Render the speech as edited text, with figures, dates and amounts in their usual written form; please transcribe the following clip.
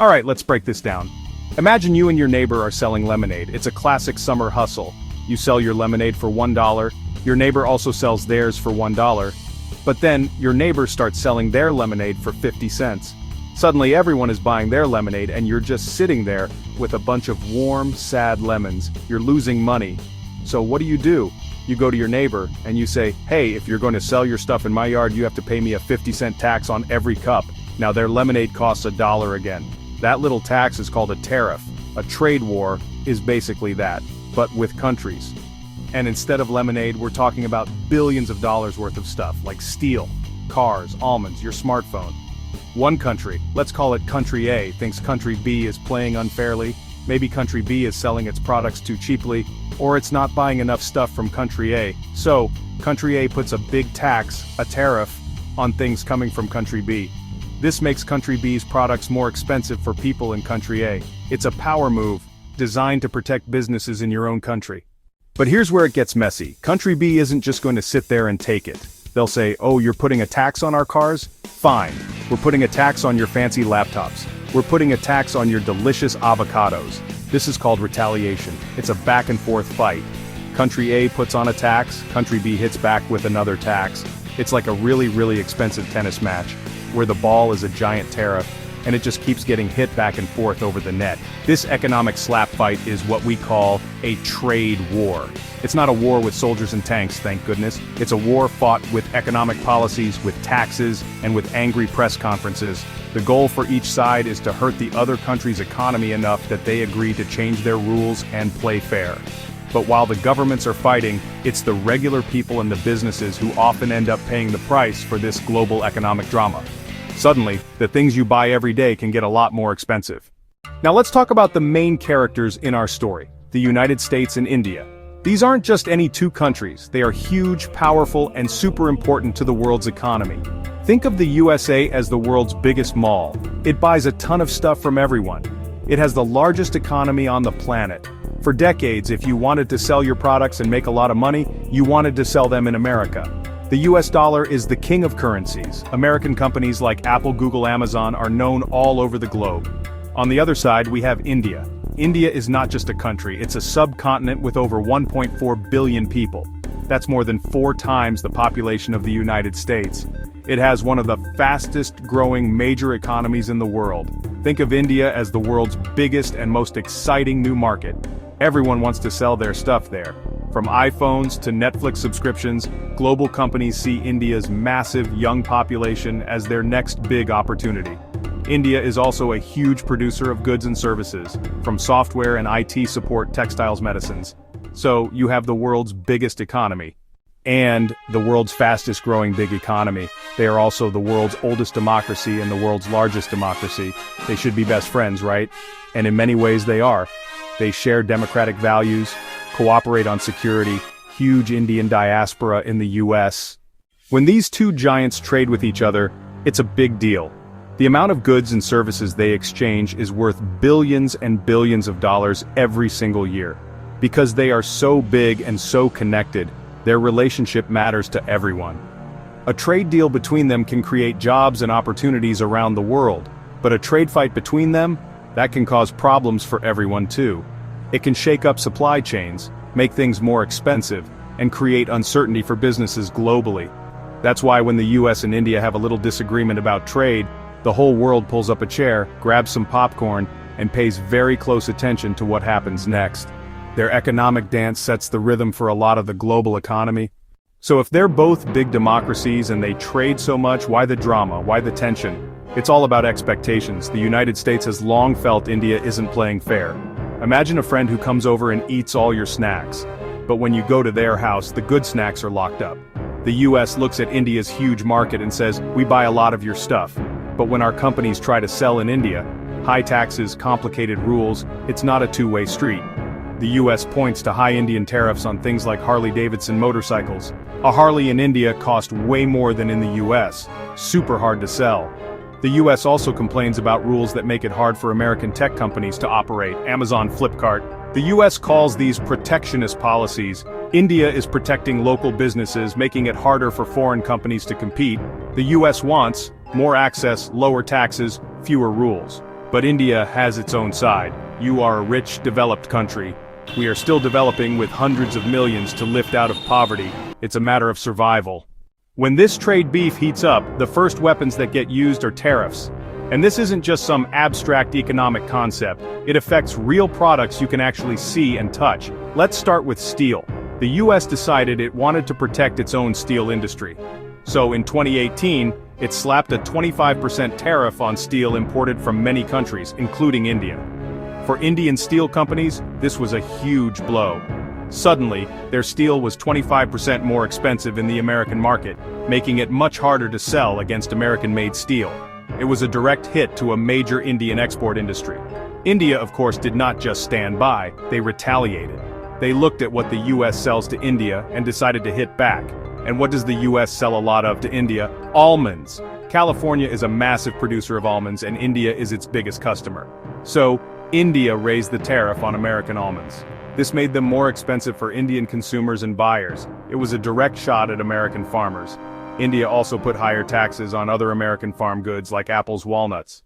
Alright, let's break this down. Imagine you and your neighbor are selling lemonade. It's a classic summer hustle. You sell your lemonade for $1, your neighbor also sells theirs for $1. But then, your neighbor starts selling their lemonade for 50 cents. Suddenly everyone is buying their lemonade and you're just sitting there with a bunch of warm, sad lemons. You're losing money. So what do? You go to your neighbor and you say, hey, if you're going to sell your stuff in my yard, you have to pay me a 50-cent tax on every cup. Now their lemonade costs $1 again. That little tax is called a tariff. A trade war is basically that, but with countries. And instead of lemonade, we're talking about billions of dollars worth of stuff, like steel, cars, almonds, your smartphone. One country, let's call it Country A, thinks Country B is playing unfairly. Maybe Country B is selling its products too cheaply, or it's not buying enough stuff from Country A. So, Country A puts a big tax, a tariff, on things coming from Country B. This makes Country B's products more expensive for people in Country A. It's a power move, designed to protect businesses in your own country. But here's where it gets messy. Country B isn't just going to sit there and take it. They'll say, oh, you're putting a tax on our cars? Fine. We're putting a tax on your fancy laptops. We're putting a tax on your delicious avocados. This is called retaliation. It's a back and forth fight. Country A puts on a tax, Country B hits back with another tax. It's like a really, really expensive tennis match, where the ball is a giant tariff, and it just keeps getting hit back and forth over the net. This economic slap fight is what we call a trade war. It's not a war with soldiers and tanks, thank goodness. It's a war fought with economic policies, with taxes, and with angry press conferences. The goal for each side is to hurt the other country's economy enough that they agree to change their rules and play fair. But while the governments are fighting, it's the regular people and the businesses who often end up paying the price for this global economic drama. Suddenly, the things you buy every day can get a lot more expensive. Now let's talk about the main characters in our story, the United States and India. These aren't just any two countries, they are huge, powerful, and super important to the world's economy. Think of the USA as the world's biggest mall. It buys a ton of stuff from everyone. It has the largest economy on the planet. For decades, if you wanted to sell your products and make a lot of money, you wanted to sell them in America. The US dollar is the king of currencies. American companies like Apple, Google, Amazon are known all over the globe. On the other side, we have India. India is not just a country, it's a subcontinent with over 1.4 billion people. That's more than 4 times the population of the United States. It has one of the fastest growing major economies in the world. Think of India as the world's biggest and most exciting new market. Everyone wants to sell their stuff there. From iPhones to Netflix subscriptions, global companies see India's massive young population as their next big opportunity. India is also a huge producer of goods and services, from software and IT support, textiles, medicines. So, you have the world's biggest economy. And the world's fastest growing big economy. They are also the world's oldest democracy and the world's largest democracy. They should be best friends, right? And in many ways they are. They share democratic values, cooperate on security, huge Indian diaspora in the US. When these two giants trade with each other, it's a big deal. The amount of goods and services they exchange is worth billions and billions of dollars every single year. Because they are so big and so connected, their relationship matters to everyone. A trade deal between them can create jobs and opportunities around the world, but a trade fight between them, that can cause problems for everyone too. It can shake up supply chains, make things more expensive, and create uncertainty for businesses globally. That's why when the US and India have a little disagreement about trade, the whole world pulls up a chair, grabs some popcorn, and pays very close attention to what happens next. Their economic dance sets the rhythm for a lot of the global economy. So if they're both big democracies and they trade so much, why the drama, why the tension? It's all about expectations. The United States has long felt India isn't playing fair. Imagine a friend who comes over and eats all your snacks. But when you go to their house, the good snacks are locked up. The US looks at India's huge market and says, we buy a lot of your stuff. But when our companies try to sell in India, high taxes, complicated rules, it's not a two-way street. The US points to high Indian tariffs on things like Harley-Davidson motorcycles. A Harley in India costs way more than in the US. Super hard to sell. The US also complains about rules that make it hard for American tech companies to operate. Amazon, Flipkart. The US calls these protectionist policies. India is protecting local businesses, making it harder for foreign companies to compete. The US wants more access, lower taxes, fewer rules. But India has its own side. You are a rich, developed country. We are still developing with hundreds of millions to lift out of poverty. It's a matter of survival. When this trade beef heats up, the first weapons that get used are tariffs. And this isn't just some abstract economic concept. It affects real products you can actually see and touch. Let's start with steel. The US decided it wanted to protect its own steel industry. So in 2018, it slapped a 25% tariff on steel imported from many countries, including India. For Indian steel companies, this was a huge blow. Suddenly, their steel was 25% more expensive in the American market, making it much harder to sell against American-made steel. It was a direct hit to a major Indian export industry. India, of course, did not just stand by, they retaliated. They looked at what the US sells to India and decided to hit back. And what does the US sell a lot of to India? Almonds. California is a massive producer of almonds and India is its biggest customer. So, India raised the tariff on American almonds. This made them more expensive for Indian consumers and buyers. It was a direct shot at American farmers. India also put higher taxes on other American farm goods like apples, walnuts.